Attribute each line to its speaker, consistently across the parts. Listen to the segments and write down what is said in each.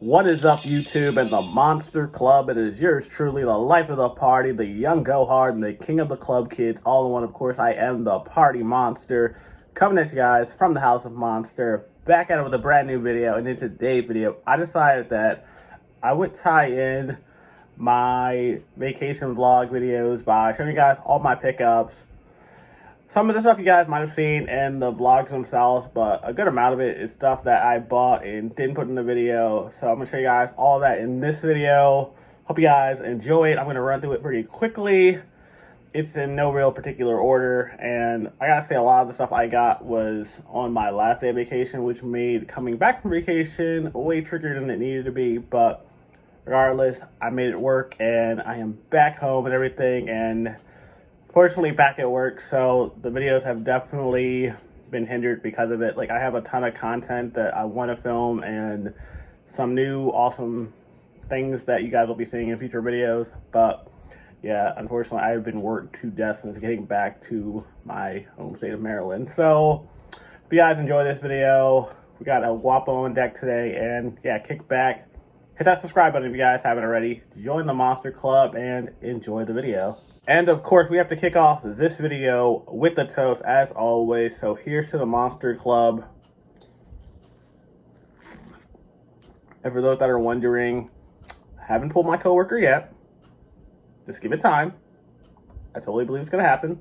Speaker 1: What is up, YouTube and the Monster Club? It is yours truly, the life of the party, the young go hard, and the king of the club kids, all in one. Of course, I am the party monster, coming at you guys from the House of Monster, back at it with a brand new video. And in today's video, I decided that I would tie in my vacation vlog videos by showing you guys all my pickups. Some of the stuff you guys might have seen in the vlogs themselves, but a good amount of it is stuff that I bought and didn't put in the video. So I'm going to show you guys all of that in this video. Hope you guys enjoy it. I'm going to run through it pretty quickly. It's in no real particular order. And I got to say, a lot of the stuff I got was on my last day of vacation, which made coming back from vacation way trickier than it needed to be. But regardless, I made it work and I am back home and everything. And fortunately back at work, so the videos have definitely been hindered because of it. Like, I have a ton of content that I want to film and some new awesome things that you guys will be seeing in future videos. But yeah, unfortunately, I've been worked to death since getting back to my home state of Maryland. So if you guys enjoy this video, we got a guapo on deck today, and yeah, kick back, hit that subscribe button if you guys haven't already, join the Monster Club, and enjoy the video. And of course, we have to kick off this video with the toast, as always. So here's to the Monster Club. And for those that are wondering, I haven't pulled my coworker yet. Just give it time. I totally believe it's going to happen.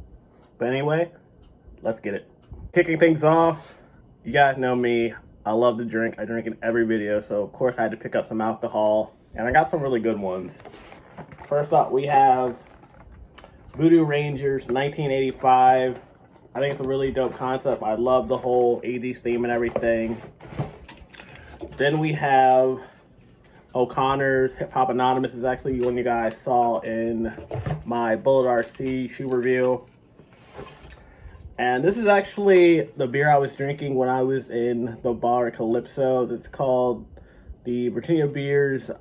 Speaker 1: But anyway, let's get it. Kicking things off, you guys know me. I love to drink. I drink in every video. So of course, I had to pick up some alcohol. And I got some really good ones. First up, we have Voodoo Rangers 1985. I think it's a really dope concept. I love the whole 80s theme and everything. Then we have O'Connor's Hip Hop Anonymous. Is actually one you guys saw in my Bullet RC shoe review. And this is actually the beer I was drinking when I was in the bar at Calypso. It's called the Virginia Beers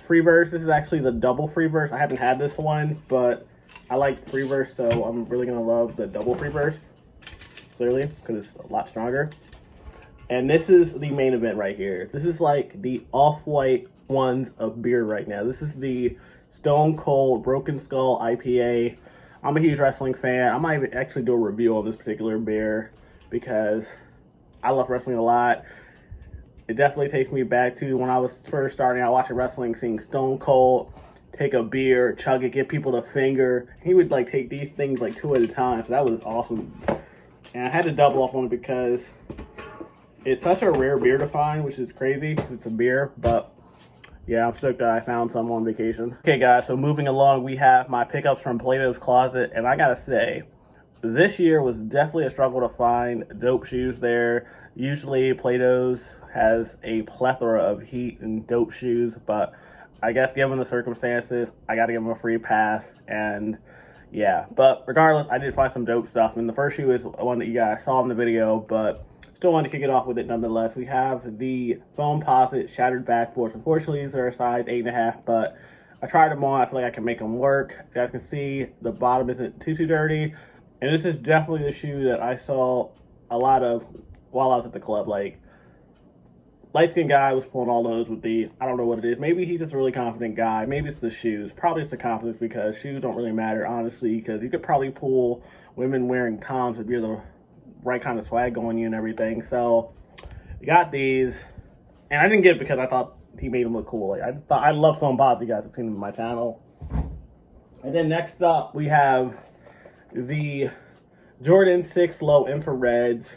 Speaker 1: Free Verse. This is actually the double Free Verse. I haven't had this one, but I like Free Verse, so I'm really going to love the double Free Verse, clearly, because it's a lot stronger. And this is the main event right here. This is like the off-white ones of beer right now. This is the Stone Cold Broken Skull IPA. I'm a huge wrestling fan. I might actually do a review on this particular beer because I love wrestling a lot. It definitely takes me back to when I was first starting out watching wrestling, seeing Stone Cold take a beer, chug it, give people the finger. He would like take these things like two at a time, so that was awesome. And I had to double up on it because it's such a rare beer to find, which is crazy. It's a beer, but yeah, I'm stoked that I found some on vacation. Okay guys, so moving along, we have my pickups from Plato's Closet, and I gotta say, this year was definitely a struggle to find dope shoes there. Usually Plato's has a plethora of heat and dope shoes, but I guess given the circumstances, I gotta give them a free pass. And yeah, but regardless, I did find some dope stuff. And the first shoe is one that you guys saw in the video, but still want to kick it off with it nonetheless. We have the foam posit shattered backboards. Unfortunately, these are a size 8.5, but I tried them on. I feel like I can make them work. As you guys can see, the bottom isn't too dirty. And this is definitely the shoe that I saw a lot of while I was at the club. Like, light-skinned guy was pulling all those with these. I don't know what it is. Maybe he's just a really confident guy. Maybe it's the shoes. Probably it's the confidence, because shoes don't really matter, honestly, because you could probably pull women wearing Toms if you're the right kind of swag going you and everything. So you got these, and I didn't get it because I thought he made them look cool. Like, I just thought, I love foam pods. You guys have seen them on my channel. And then next up, we have the Jordan 6 Low Infrareds.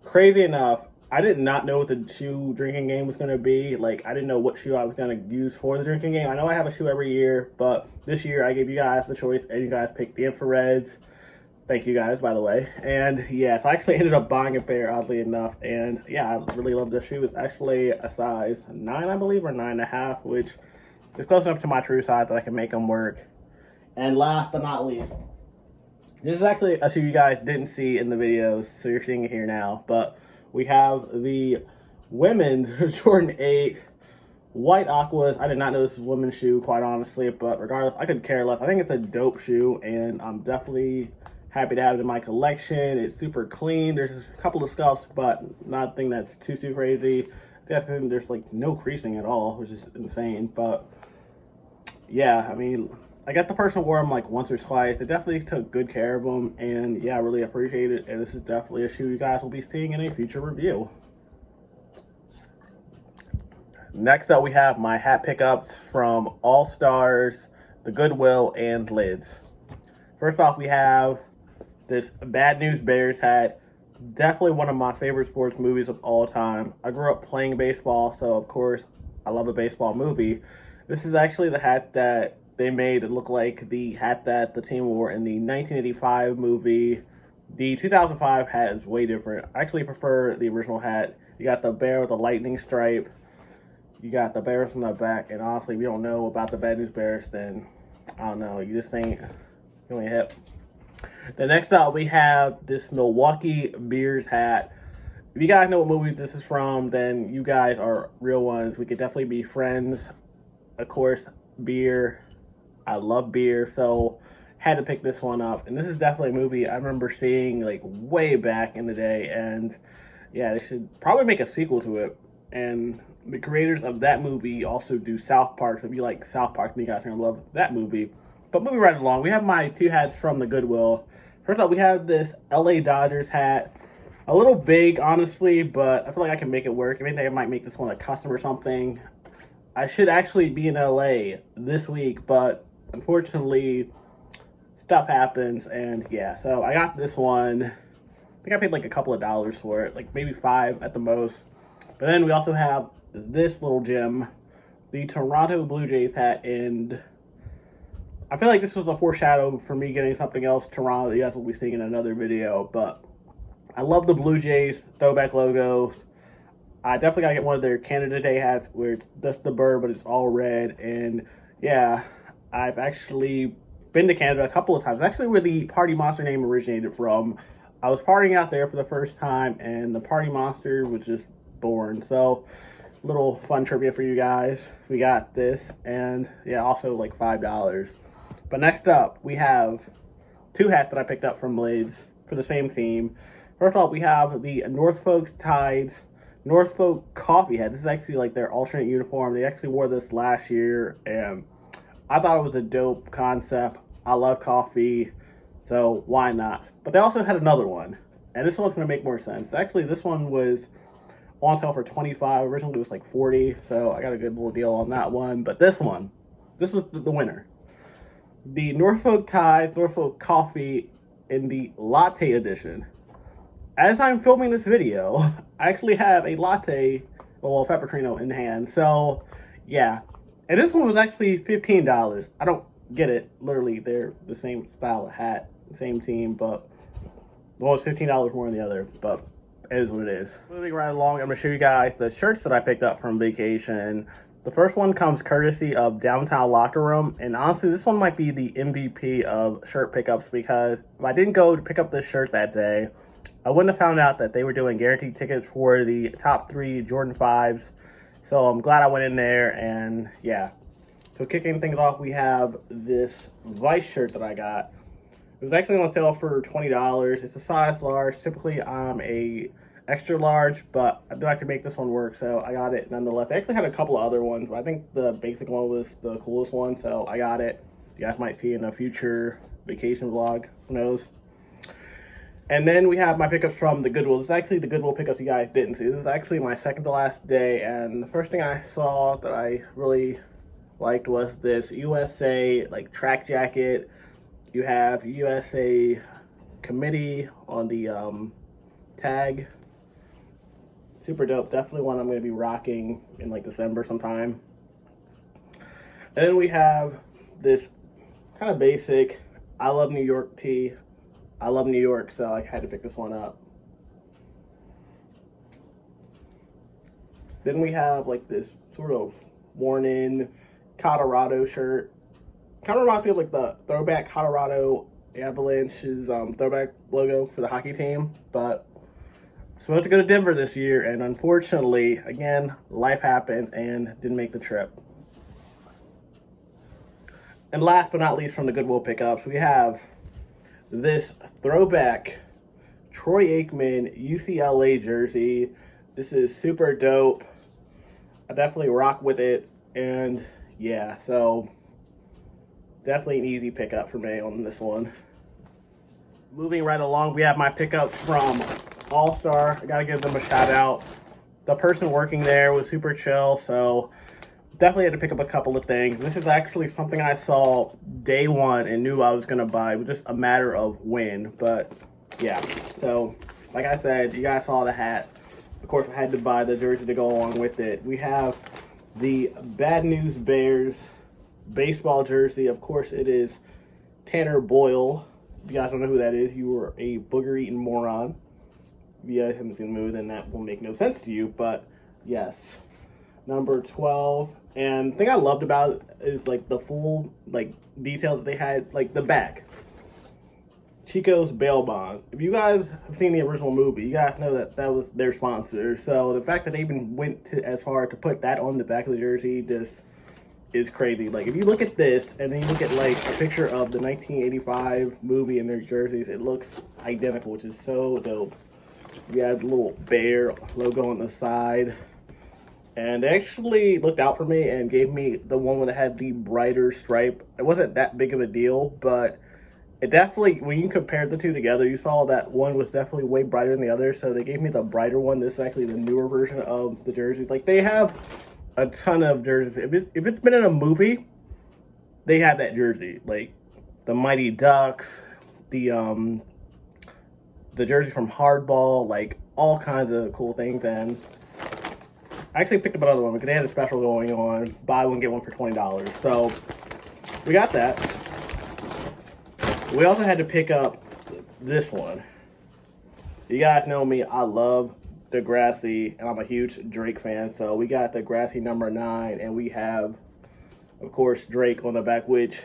Speaker 1: Crazy enough, I did not know what the shoe drinking game was going to be. Like, I didn't know what shoe I was going to use for the drinking game. I know I have a shoe every year, but this year I gave you guys the choice, and you guys picked the Infrareds. Thank you guys, by the way. And yeah, so I actually ended up buying a pair, oddly enough. And yeah, I really love this shoe. It's actually a size 9, I believe, or 9.5, which is close enough to my true size that I can make them work. And last but not least, this is actually a shoe you guys didn't see in the videos, so you're seeing it here now. But we have the women's Jordan 8 white Aquas. I did not know this was a women's shoe, quite honestly, but regardless, I could care less. I think it's a dope shoe, and I'm definitely happy to have it in my collection. It's super clean. There's a couple of scuffs, but nothing that's too crazy. See, I think there's like no creasing at all, which is insane. But yeah, I mean, I got the person who wore them like once or twice. They definitely took good care of them, and yeah, I really appreciate it. And this is definitely a shoe you guys will be seeing in a future review. Next up, we have my hat pickups from All Stars, the Goodwill, and Lids. First off, we have this Bad News Bears hat. Definitely one of my favorite sports movies of all time. I grew up playing baseball, so of course I love a baseball movie. This is actually the hat that they made it look like the hat that the team wore in the 1985 movie. The 2005 hat is way different. I actually prefer the original hat. You got the bear with the lightning stripe. You got the Bears on the back, and honestly, if you don't know about the Bad News Bears, then I don't know, you ain't hip. The next up, we have this Milwaukee Beers hat. If you guys know what movie this is from, then you guys are real ones. We could definitely be friends. Of course, beer. I love beer, so had to pick this one up. And this is definitely a movie I remember seeing like way back in the day, and yeah, they should probably make a sequel to it. And the creators of that movie also do South Park, so if you like South Park, then you guys are going to love that movie. But moving right along, we have my two hats from the Goodwill. First up, we have this LA Dodgers hat. A little big, honestly, but I feel like I can make it work. If anything, I might make this one a custom or something. I should actually be in LA this week, but unfortunately, stuff happens, and yeah, so I got this one. I think I paid like a couple of dollars for it, like maybe $5 at the most. But then we also have this little gem, the Toronto Blue Jays hat, and I feel like this was a foreshadow for me getting something else Toronto that you guys will be seeing in another video. But I love the Blue Jays throwback logos. I definitely gotta get one of their Canada Day hats where it's just the bird, but it's all red. And yeah, I've actually been to Canada a couple of times. It's actually where the Party Monster name originated from. I was partying out there for the first time, and the Party Monster was just born. So little fun trivia for you guys. We got this, and yeah, also like $5. But next up, we have two hats that I picked up from Blades for the same theme. First off, we have the Norfolk Tides Norfolk Coffee hat. This is actually like their alternate uniform. They actually wore this last year, and I thought it was a dope concept. I love coffee, so why not? But they also had another one, and this one's going to make more sense. Actually, this one was on sale for $25. Originally, it was like $40, so I got a good little deal on that one. But this one, this was the winner. The Norfolk Tides Norfolk Coffee in the Latte Edition. As I'm filming this video, I actually have a latte, well, Pepperino in hand. So, yeah. And this one was actually $15. I don't get it. Literally, they're the same style of hat, same team, but one was $15 more than the other. But it is what it is. Moving right along, I'm going to show you guys the shirts that I picked up from vacation. The first one comes courtesy of Downtown Locker Room, and honestly, this one might be the MVP of shirt pickups, because if I didn't go to pick up this shirt that day, I wouldn't have found out that they were doing guaranteed tickets for the top 3 Jordan 5s. So I'm glad I went in there, and yeah. So kicking things off, we have this Vice shirt that I got. It was actually on sale for $20. It's a size large. Typically, I'm a extra large, but I knew I could make this one work, so I got it nonetheless. I actually had a couple of other ones, but I think the basic one was the coolest one, so I got it. You guys might see in a future vacation vlog, who knows. And then we have my pickups from the Goodwill. This is actually the Goodwill pickups you guys didn't see. This is actually my second to last day, and the first thing I saw that I really liked was this USA like track jacket. You have USA committee on the tag. Super dope. Definitely one I'm going to be rocking in like December sometime. And then we have this kind of basic I Love New York tee. I love New York, so I had to pick this one up. Then we have like this sort of worn in Colorado shirt. Kind of reminds me of like the Throwback Colorado Avalanche's throwback logo for the hockey team, but supposed to go to Denver this year, and unfortunately, again, life happened and didn't make the trip. And last but not least from the Goodwill pickups, we have this Throwback Troy Aikman UCLA jersey. This is super dope. I definitely rock with it. And yeah, so definitely an easy pickup for me on this one. Moving right along, we have my pickups from All Star. I gotta give them a shout out. The person working there was super chill, so definitely had to pick up a couple of things. This is actually something I saw day one and knew I was gonna buy. It was just a matter of when, but yeah. So, like I said, you guys saw the hat. Of course, I had to buy the jersey to go along with it. We have the Bad News Bears baseball jersey. Of course, it is Tanner Boyle. If you guys don't know who that is, you are a booger-eating moron. If you guys haven't seen the movie, then that will make no sense to you, but yes. Number 12. And the thing I loved about it is like the full like detail that they had, like the back. Chico's bail bonds. If you guys have seen the original movie, you guys know that that was their sponsor. So the fact that they even went to as far to put that on the back of the jersey just is crazy. Like if you look at this and then you look at like a picture of the 1985 movie in their jerseys, it looks identical, which is so dope. You have the little bear logo on the side. And they actually looked out for me and gave me the one that had the brighter stripe. It wasn't that big of a deal, but it definitely, when you compared the two together, you saw that one was definitely way brighter than the other. So they gave me the brighter one. This is actually the newer version of the jerseys. Like they have a ton of jerseys. If it's been in a movie, they have that jersey. Like the Mighty Ducks, the jersey from Hardball, like all kinds of cool things. And I actually picked up another one because they had a special going on. Buy one, get one for $20. So we got that. We also had to pick up this one. You guys know me, I love Degrassi, and I'm a huge Drake fan. So we got Degrassi number 9, and we have, of course, Drake on the back, which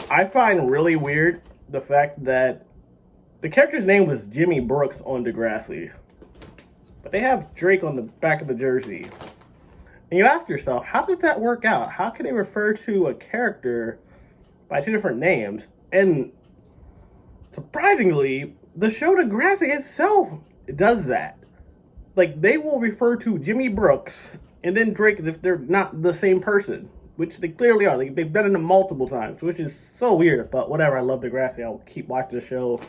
Speaker 1: I find really weird. The fact that the character's name was Jimmy Brooks on Degrassi, but they have Drake on the back of the jersey. And you ask yourself, how does that work out? How can they refer to a character by two different names? And surprisingly, the show Degrassi itself does that. Like, they will refer to Jimmy Brooks and then Drake as if they're not the same person, which they clearly are. Like, they've done it multiple times, which is so weird. But whatever, I love Degrassi. I'll keep watching the show.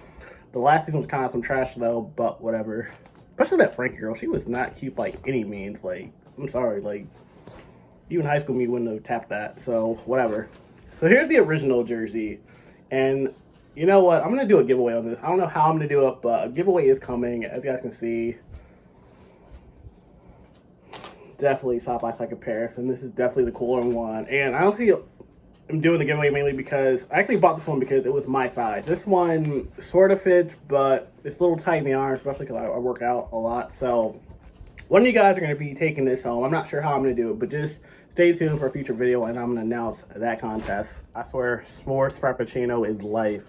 Speaker 1: The last season was kind of some trash, though, but whatever. Especially that Frankie girl. She was not cute by any means. Like, I'm sorry. Like, even high school me wouldn't have tapped that. So, whatever. So, here's the original jersey. And you know what? I'm going to do a giveaway on this. I don't know how I'm going to do it, but a giveaway is coming. As you guys can see. Definitely side by side comparison. This is definitely the cooler one. And I honestly am doing the giveaway mainly because I actually bought this one because it was my size. This one sort of fits, but it's a little tight in the arm, especially because I work out a lot. So one of you guys are going to be taking this home. I'm not sure how I'm going to do it, but just stay tuned for a future video and I'm going to announce that contest. I swear, s'mores frappuccino is life.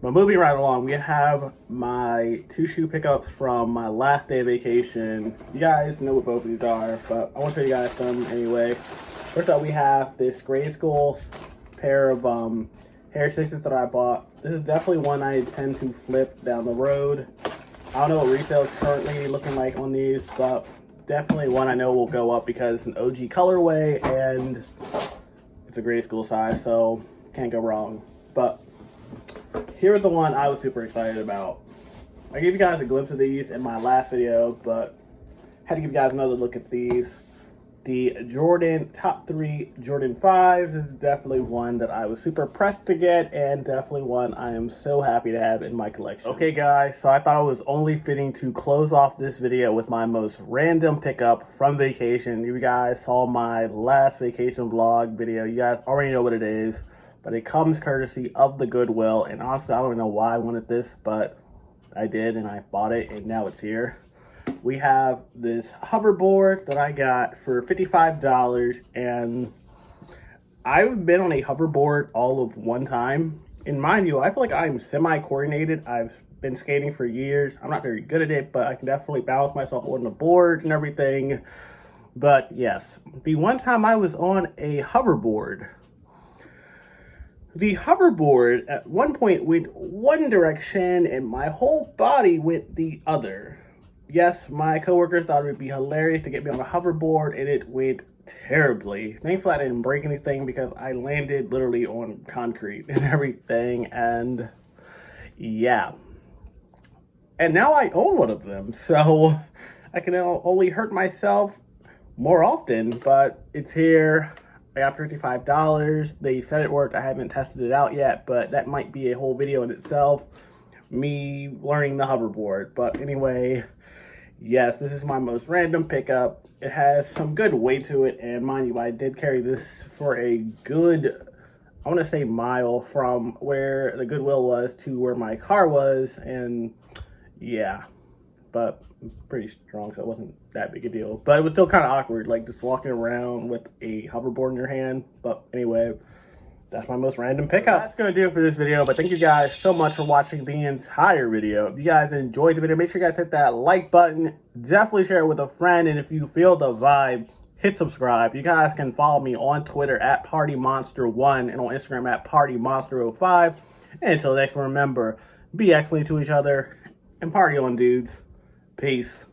Speaker 1: But moving right along, we have my 2 shoe pickups from my last day of vacation. You guys know what both of these are, but I want to show you guys some anyway. First up, we have this grade school pair of hair sixes that I bought. This is definitely one I intend to flip down the road. I don't know what retail is currently looking like on these, but definitely one I know will go up because it's an OG colorway and it's a grade school size, so can't go wrong. But here's the one I was super excited about. I gave you guys a glimpse of these in my last video, but had to give you guys another look at these. The Jordan top 3 Jordan 5s. This is definitely one that I was super pressed to get and definitely one I am so happy to have in my collection. Okay guys, so I thought it was only fitting to close off this video with my most random pickup from vacation. You guys saw my last vacation vlog video. You guys already know what it is, but it comes courtesy of the Goodwill. And honestly, I don't even know why I wanted this, but I did and I bought it and now it's here. We have this hoverboard that I got for $55, and I've been on a hoverboard all of one time. And mind you, I feel like I'm semi-coordinated. I've been skating for years. I'm not very good at it, but I can definitely balance myself on the board and everything. But yes, the one time I was on a hoverboard, the hoverboard at one point went one direction and my whole body went the other. yes, my coworkers thought it would be hilarious to get me on a hoverboard, and it went terribly. Thankfully, I didn't break anything because I landed literally on concrete and everything, and yeah. And now I own one of them, so I can only hurt myself more often, but it's here. I got $55. They said it worked. I haven't tested it out yet, but that might be a whole video in itself. Me learning the hoverboard. But anyway, yes, this is my most random pickup. It has some good weight to it, and mind you, I did carry this for a good, I want to say, mile from where the Goodwill was to where my car was, and yeah, but pretty strong, so it wasn't that big a deal. But it was still kind of awkward, like just walking around with a hoverboard in your hand. But anyway, that's my most random pickup. That's going to do it for this video, but thank you guys so much for watching the entire video. If you guys enjoyed the video, make sure you guys hit that like button. Definitely share it with a friend, and if you feel the vibe, hit subscribe. You guys can follow me on Twitter at PartyMonster1 and on Instagram at PartyMonster05. And until next, remember, be excellent to each other and party on, dudes. Peace.